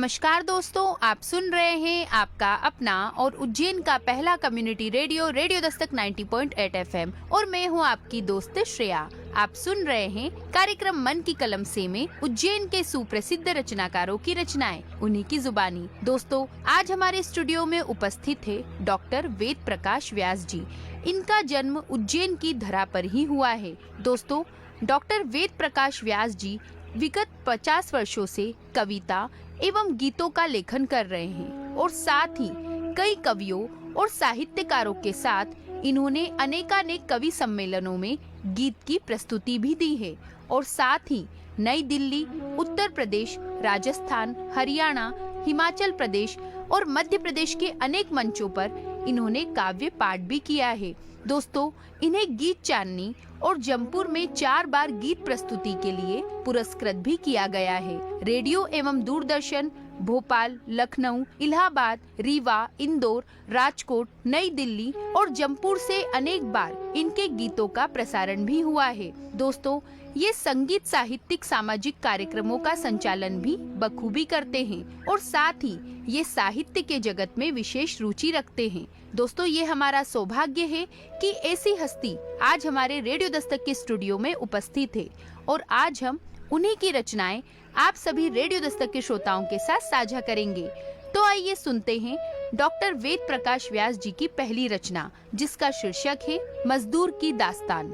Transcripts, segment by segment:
नमस्कार दोस्तों, आप सुन रहे हैं आपका अपना और उज्जैन का पहला community radio radio Dastak 90.8 FM और मैं हूं आपकी दोस्त श्रेया। आप सुन रहे हैं कार्यक्रम मन की कलम से में उज्जैन के सुप्रसिद्ध रचनाकारों की रचनाएं, उन्हीं की जुबानी। दोस्तों, आज हमारे स्टूडियो में उपस्थित है डॉक्टर वेद प्रकाश व्यास जी। इनका जन्म उज्जैन की धरा पर ही हुआ है। दोस्तों, डॉक्टर वेद प्रकाश व्यास जी विगत 50 वर्षों से कविता एवं गीतों का लेखन कर रहे हैं और साथ ही कई कवियों और साहित्यकारों के साथ इन्होंने अनेकानेक कवि सम्मेलनों में गीत की प्रस्तुति भी दी है और साथ ही नई दिल्ली, उत्तर प्रदेश, राजस्थान, हरियाणा, हिमाचल प्रदेश और मध्य प्रदेश के अनेक मंचों पर इन्होंने काव्य पाठ भी किया है। दोस्तों, इन्हें गीत चांदनी और जमपुर में 4 बार गीत प्रस्तुति के लिए पुरस्कृत भी किया गया है। रेडियो एवं दूरदर्शन, भोपाल, लखनऊ, इलाहाबाद, रीवा, इंदौर, राजकोट, नई दिल्ली और जमपुर से अनेक बार इनके गीतों का प्रसारण भी हुआ है। दोस्तों, ये संगीत, साहित्यिक, सामाजिक कार्यक्रमों का संचालन भी बखूबी करते हैं और साथ ही ये साहित्य के जगत में विशेष रुचि रखते हैं। दोस्तों, ये हमारा सौभाग्य है कि ऐसी हस्ती आज हमारे रेडियो दस्तक के स्टूडियो में उपस्थित है और आज हम उन्हीं की रचनाएं आप सभी रेडियो दस्तक के श्रोताओं के साथ साझा करेंगे। तो आइए सुनते हैं डॉक्टर वेद प्रकाश व्यास जी की पहली रचना, जिसका शीर्षक है मजदूर की दास्तान।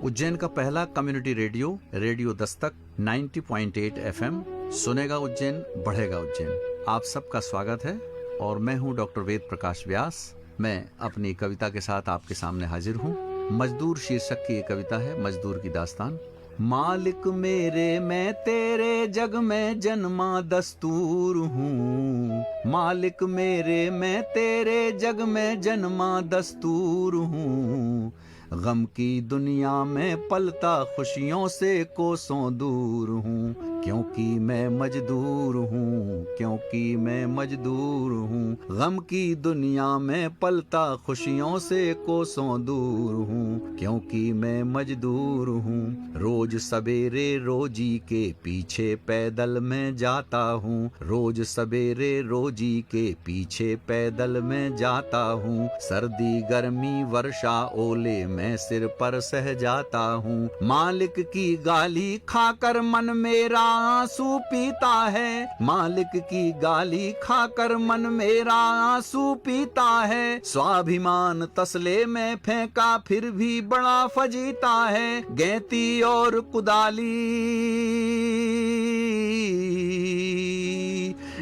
उज्जैन का पहला community radio radio Dastak 90.8 FM सुनेगा उज्जैन, बढ़ेगा उज्जैन। आप सबका स्वागत है और मैं हूं डॉक्टर वेद प्रकाश व्यास। मैं अपनी कविता के साथ आपके सामने हाजिर हूं। मजदूर शीर्षक की ये कविता है, मजदूर की दास्तान। मालिक मेरे मैं तेरे जग में जन्मा दस्तूर हूँ, मालिक मेरे मैं तेरे जग में जन्मा दस्तूर हूँ। गम की दुनिया में पलता खुशियों से कोसों दूर हूँ, क्योंकि मैं मजदूर हूँ, क्योंकि मैं मजदूर हूँ। गम की दुनिया में पलता खुशियों से कोसों दूर हूँ, क्योंकि मैं मजदूर हूँ। रोज सवेरे रोजी के पीछे पैदल मैं जाता हूँ, रोज सवेरे रोजी के पीछे पैदल मैं जाता हूँ। सर्दी गर्मी वर्षा ओले मैं सिर पर सह जाता हूँ। मालिक की गाली खाकर मन मेरा आंसू पीता है, मालिक की गाली खाकर मन मेरा आंसू पीता है। स्वाभिमान तसले में फेंका फिर भी बड़ा फजीता है। गैती और कुदाली,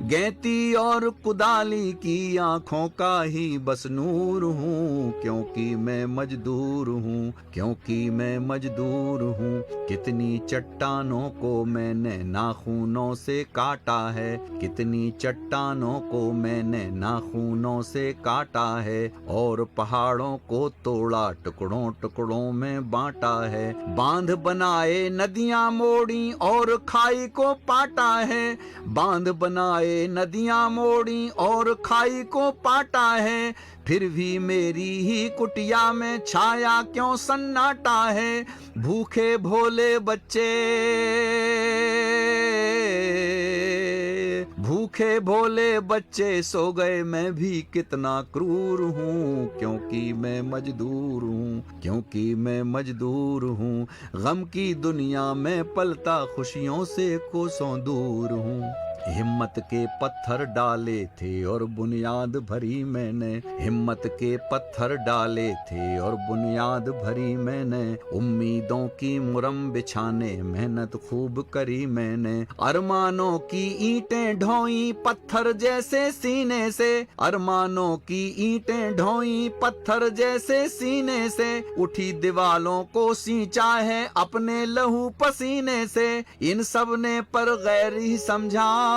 गैती और कुदाली की आंखों का ही बस नूर हूँ, क्योंकि मैं मजदूर हूँ, क्योंकि मैं मजदूर हूँ। कितनी चट्टानों को मैंने नाखूनों से काटा है, कितनी चट्टानों को मैंने नाखूनों से काटा है और पहाड़ों को तोड़ा टुकड़ों टुकड़ों में बांटा है। बांध बनाए नदियां मोड़ी और खाई को पाटा है, बांध बनाए नदियां मोड़ी और खाई को पाटा है। फिर भी मेरी ही कुटिया में छाया क्यों सन्नाटा है। भूखे भोले बच्चे, भूखे भोले बच्चे सो गए, मैं भी कितना क्रूर हूँ, क्योंकि मैं मजदूर हूँ, क्योंकि मैं मजदूर हूँ। गम की दुनिया में पलता खुशियों से कोसों दूर हूँ। हिम्मत के पत्थर डाले थे और बुनियाद भरी मैंने, हिम्मत के पत्थर डाले थे और बुनियाद भरी मैंने। उम्मीदों की मुरम बिछाने मेहनत खूब करी मैंने। अरमानों की ईंटें ढोई पत्थर जैसे सीने से, अरमानों की ईंटें ढोई पत्थर जैसे सीने से। उठी दीवालों को सींचा है अपने लहू पसीने से। इन सब ने पर गैर ही समझा,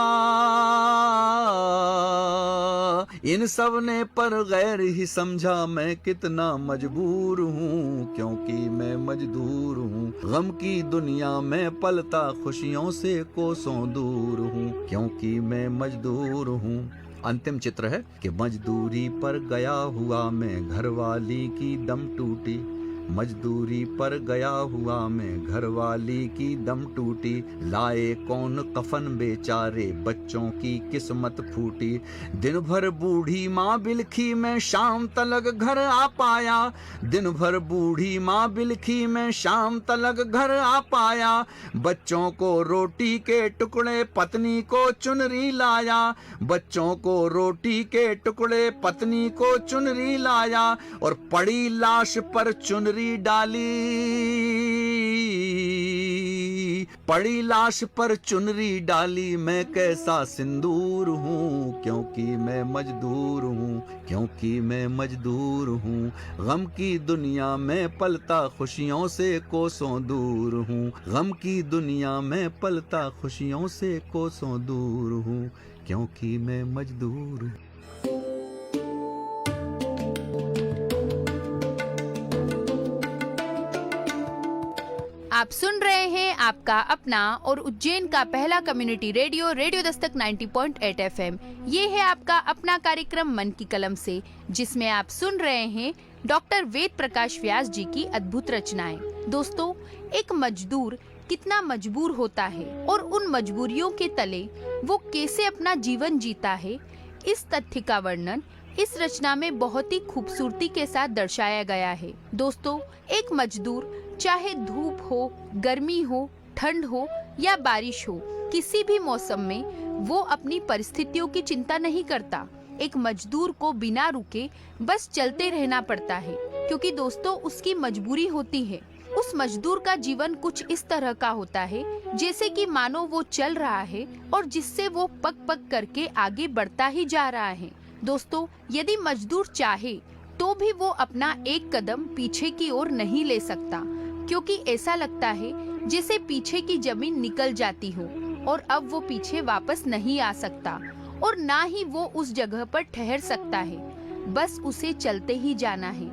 इन सब ने पर गैर ही समझा, मैं कितना मजबूर हूँ, क्योंकि मैं मजदूर हूँ। गम की दुनिया में पलता खुशियों से कोसों दूर हूँ, क्योंकि मैं मजदूर हूँ। अंतिम चित्र है कि मजदूरी पर गया हुआ मैं, घरवाली की दम टूटी, मजदूरी पर गया हुआ मैं, घरवाली की दम टूटी, लाए कौन कफन बेचारे, बच्चों की किस्मत फूटी। दिन भर बूढ़ी माँ बिलखी, मैं शाम तलक घर आ पाया। दिन भर बूढ़ी माँ बिलखी, मैं शाम तलक घर आ पाया। बच्चों को रोटी के टुकड़े, पत्नी को चुनरी लाया। बच्चों को रोटी के टुकड़े, पत्नी को चुनरी लाया। और पड़ी लाश पर चुनरी डाली, पड़ी लाश पर चुनरी डाली। मैं कैसा सिंदूर हूँ, क्योंकि मैं मजदूर हूँ, क्योंकि मैं मजदूर हूँ। गम की दुनिया में पलता, खुशियों से कोसों दूर हूँ। गम की दुनिया में पलता, खुशियों से कोसों दूर हूँ, क्योंकि मैं मजदूर हूँ। आप सुन रहे हैं आपका अपना और उज्जैन का पहला community radio radio Dastak 90.8 FM। ये है आपका अपना कार्यक्रम मन की कलम से, जिसमें आप सुन रहे हैं डॉक्टर वेद प्रकाश व्यास जी की अद्भुत रचनाएं। दोस्तों, एक मजदूर कितना मजबूर होता है और उन मजबूरियों के तले वो कैसे अपना जीवन जीता है, इस तथ्य का वर्णन इस रचना में बहुत ही खूबसूरती के साथ दर्शाया गया है। दोस्तों, एक मजदूर चाहे धूप हो, गर्मी हो, ठंड हो या बारिश हो, किसी भी मौसम में वो अपनी परिस्थितियों की चिंता नहीं करता। एक मजदूर को बिना रुके बस चलते रहना पड़ता है, क्योंकि दोस्तों उसकी मजबूरी होती है। उस मजदूर का जीवन कुछ इस तरह का होता है जैसे कि मानो वो चल रहा है और जिससे वो पग पग करके आगे बढ़ता ही जा रहा है। दोस्तों, यदि मजदूर चाहे तो भी वो अपना एक कदम पीछे की ओर नहीं ले सकता, क्योंकि ऐसा लगता है जैसे पीछे की जमीन निकल जाती हो और अब वो पीछे वापस नहीं आ सकता और ना ही वो उस जगह पर ठहर सकता है। बस उसे चलते ही जाना है।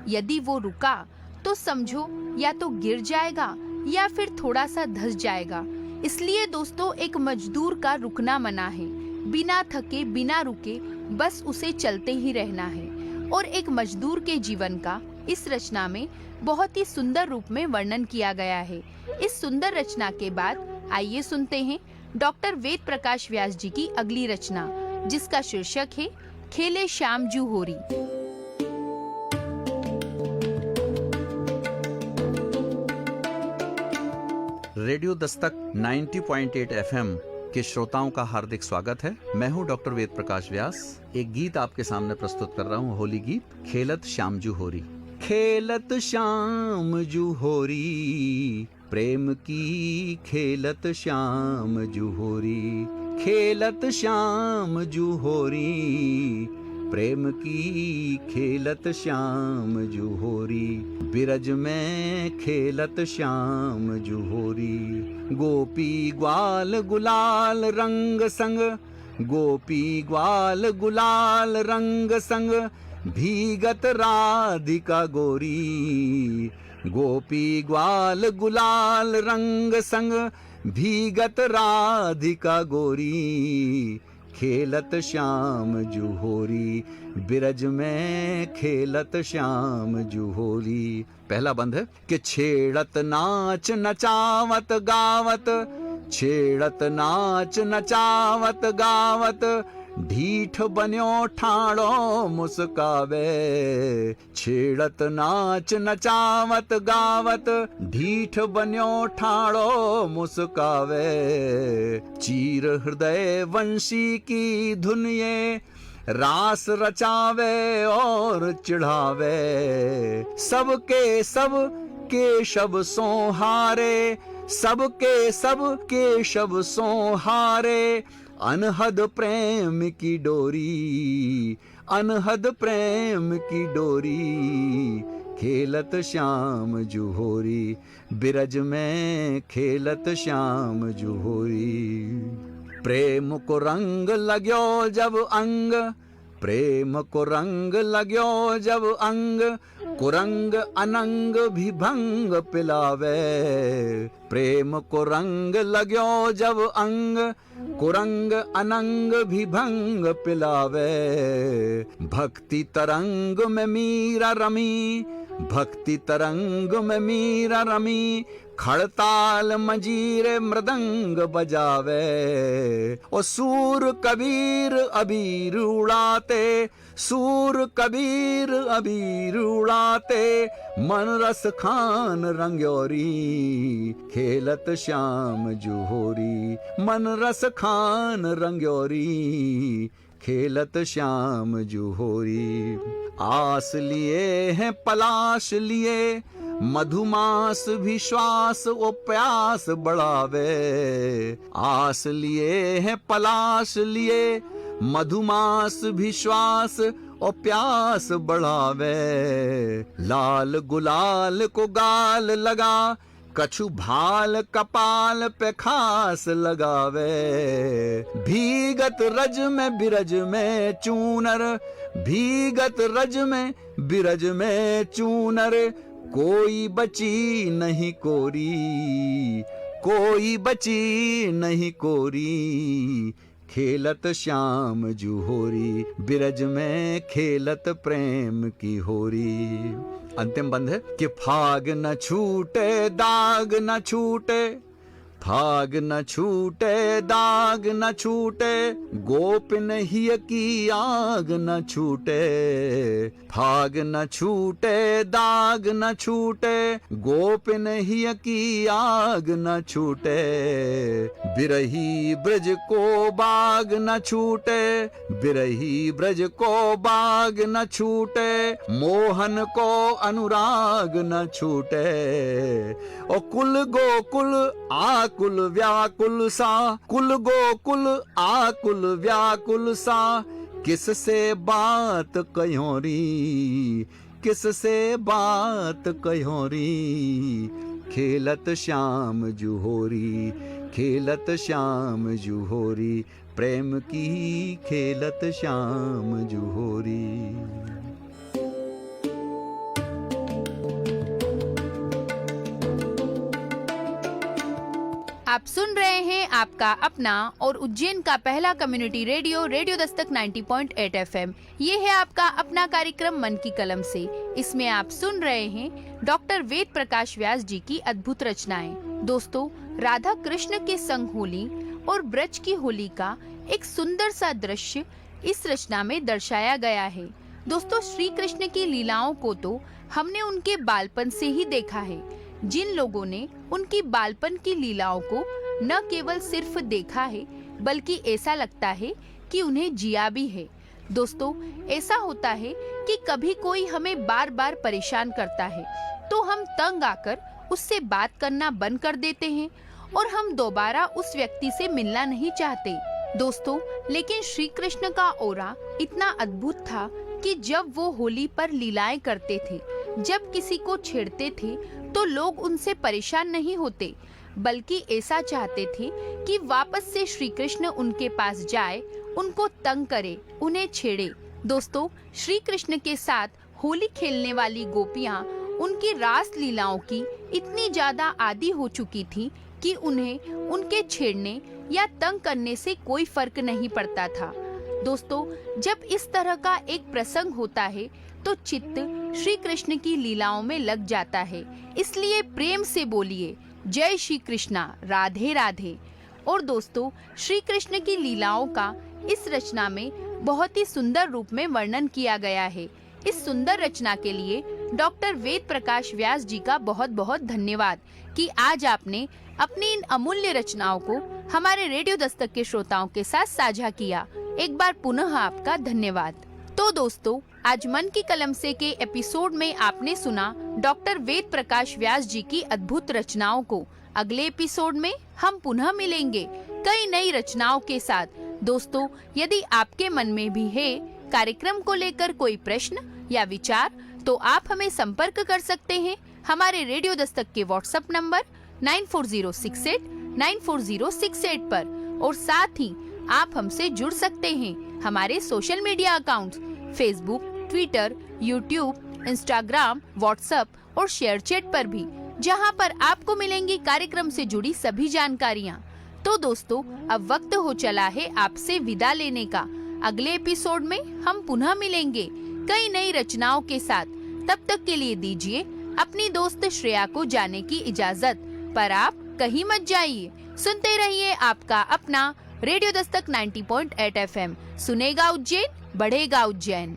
यदि वो रुका तो समझो या तो गिर जाएगा या फिर थोड़ा सा धंस जाएगा। इसलिए दोस्तों, एक मजदूर का रुकना मना है। बिना थके, बिना रुके बस उसे चलते ही रहना है। और एक मजदूर के जीवन का इस रचना में बहुत ही सुंदर रूप में वर्णन किया गया है। इस सुंदर रचना के बाद आइए सुनते हैं डॉक्टर वेद प्रकाश व्यास जी की अगली रचना, जिसका शीर्षक है खेले श्याम जू होरी। रेडियो दस्तक 90.8 FM के श्रोताओं का हार्दिक स्वागत है। मैं हूं डॉक्टर वेद प्रकाश व्यास। एक गीत आपके सामने प्रस्तुत कर रहा हूं, होली गीत, खेलत श्याम जू होरी। खेलत श्याम जू होरी, प्रेम की खेलत श्याम जू होरी। खेलत श्याम जू होरी, प्रेम की खेलत श्याम जू होरी। बिरज में खेलत श्याम जू होरी। गोपी ग्वाल गुलाल रंग संग, गोपी ग्वाल गुलाल रंग संग, भीगत राधिका गोरी। गोपी ग्वाल गुलाल रंग संग, भीगत राधिका गोरी। खेलत श्याम जू होरी, बिरज में खेलत श्याम जू होरी। पहला बंद है कि छेड़त नाच नचावत गावत, छेड़त नाच नचावत गावत, ढीठ बन्यो ठाणो मुस्कावे। छेड़त नाच नचावत गावत, ढीठ बन्यो ठाणो मुस्कावे। चीर हृदय वंशी की धुन ये, रास रचावे और चिढ़ावे। सबके सब केशव सोहारे, सबके सब केशव सोहारे। अनहद प्रेम की डोरी, अनहद प्रेम की डोरी। खेलत श्याम जू होरी, बिरज में खेलत श्याम जू होरी। प्रेम को रंग लाग्यो जब अंग, प्रेम को रंग लाग्यो जब अंग, कुरंग अनंग भी भंग पिलावे। प्रेम को रंग लाग्यो जब अंग, कुरंग अनंग भी भंग पिलावे। भक्ति तरंग में मीरा रमी, भक्ति तरंग में मीरा रमी, खड़ताल मंजीरे मृदंग बजावे। ओ सूर कबीर अबीर उड़ाते, सूर कबीर अबीर उड़ाते, मन रस खान रंग्योरी, खेलत श्याम जुहोरी। मन रस खान रंग्योरी, खेलत श्याम जुहोरी। आस लिए हैं पलाश लिए, मधुमास भी श्वास ओ प्यास बढ़ावे। आस लिए हैं पलाश लिए, मधुमास भी श्वास ओ प्यास बढ़ावे। लाल गुलाल को गाल लगा, कछु भाल कपाल पे खास लगावे। भीगत रज में बिरज में चूनर, भीगत रज में बिरज में चूनर, कोई बची नहीं कोरी, कोई बची नहीं कोरी। खेलत श्याम जुहोरी, बिरज में खेलत प्रेम की होरी। अंतिम बंद है कि फाग न छूटे दाग न छूटे, फाग न छूटे दाग न छूटे, गोपिन हिय की आग न छूटे। फाग न छूटे दाग न छूटे, गोपिन हिय की आग न छूटे। बिरही ब्रज को बाग न छूटे, बिरही ब्रज को बाग न छूटे, मोहन को अनुराग न छूटे। ओ कुल गोकुल आकुल व्याकुल सा, कुल गोकुल आकुल व्याकुल सा, किससे बात कयोरी, किससे बात कयोरी। खेलत श्याम जुहोरी, खेलत श्याम जुहोरी, प्रेम की खेलत श्याम जुहोरी। आप सुन रहे हैं आपका अपना और उज्जैन का पहला community radio, radio Dastak 90.8 FM। ये है आपका अपना कार्यक्रम मन की कलम से। इसमें आप सुन रहे हैं डॉक्टर वेद प्रकाश व्यास जी की अद्भुत रचनाएं। दोस्तों, राधा कृष्ण के संग होली और ब्रज की होली का एक सुंदर सा दृश्य इस रचना में दर्शाया गया है। दोस्तों, श्री कृष्ण की लीलाओं को तो हमने उनके बालपन से ही देखा है। जिन लोगों ने उनकी बालपन की लीलाओं को न केवल सिर्फ देखा है, बल्कि ऐसा लगता है कि उन्हें जिया भी है। दोस्तों, ऐसा होता है कि कभी कोई हमें बार बार परेशान करता है तो हम तंग आकर उससे बात करना बंद कर देते हैं और हम दोबारा उस व्यक्ति से मिलना नहीं चाहते। दोस्तों, लेकिन श्री कृष्ण का ऑरा इतना अद्भुत था कि जब वो होली पर लीलाएं करते थे, जब किसी को छेड़ते थे, तो लोग उनसे परेशान नहीं होते, बल्कि ऐसा चाहते थे कि वापस से श्री कृष्ण उनके पास जाए, उनको तंग करे, उन्हें छेड़े। दोस्तों, श्री कृष्ण के साथ होली खेलने वाली गोपियां उनकी रास लीलाओं की इतनी ज्यादा आदी हो चुकी थी कि उन्हें उनके छेड़ने या तंग करने से कोई फर्क नहीं पड़ता था। दोस्तों, जब इस तरह का एक प्रसंग होता है तो चित्त श्री कृष्ण की लीलाओं में लग जाता है। इसलिए प्रेम से बोलिए जय श्री कृष्णा, राधे राधे। और दोस्तों, श्री कृष्ण की लीलाओं का इस रचना में बहुत ही सुंदर रूप में वर्णन किया गया है। इस सुंदर रचना के लिए डॉक्टर वेद प्रकाश व्यास जी का बहुत बहुत धन्यवाद कि आज आपने अपनी इन अमूल्य रचनाओं को हमारे रेडियो दस्तक के श्रोताओं के साथ साझा किया। एक बार पुनः आपका धन्यवाद। तो दोस्तों, आज मन की कलम से के एपिसोड में आपने सुना डॉक्टर वेद प्रकाश व्यास जी की अद्भुत रचनाओं को। अगले एपिसोड में हम पुनः मिलेंगे कई नई रचनाओं के साथ। दोस्तों, यदि आपके मन में भी है कार्यक्रम को लेकर कोई प्रश्न या विचार, तो आप हमें संपर्क कर सकते हैं हमारे रेडियो दस्तक के व्हाट्सएप नंबर 9406894068 पर। और साथ ही आप हमसे जुड़ सकते हैं हमारे social media accounts Facebook, Twitter, YouTube, Instagram, WhatsApp और शेयर चैट पर भी, जहां पर आपको मिलेंगी कार्यक्रम से जुड़ी सभी जानकारियां। तो दोस्तों, अब वक्त हो चला है आपसे विदा लेने का। अगले एपिसोड में हम पुनः मिलेंगे कई नई रचनाओं के साथ। तब तक के लिए दीजिए अपनी दोस्त श्रेया को जाने की इजाजत, पर आप कहीं मत जाइए। सुनते रहिए आपका अपना रेडियो दस्तक 90.8 FM। सुनेगा उज्जैन, बढ़ेगा उज्जैन।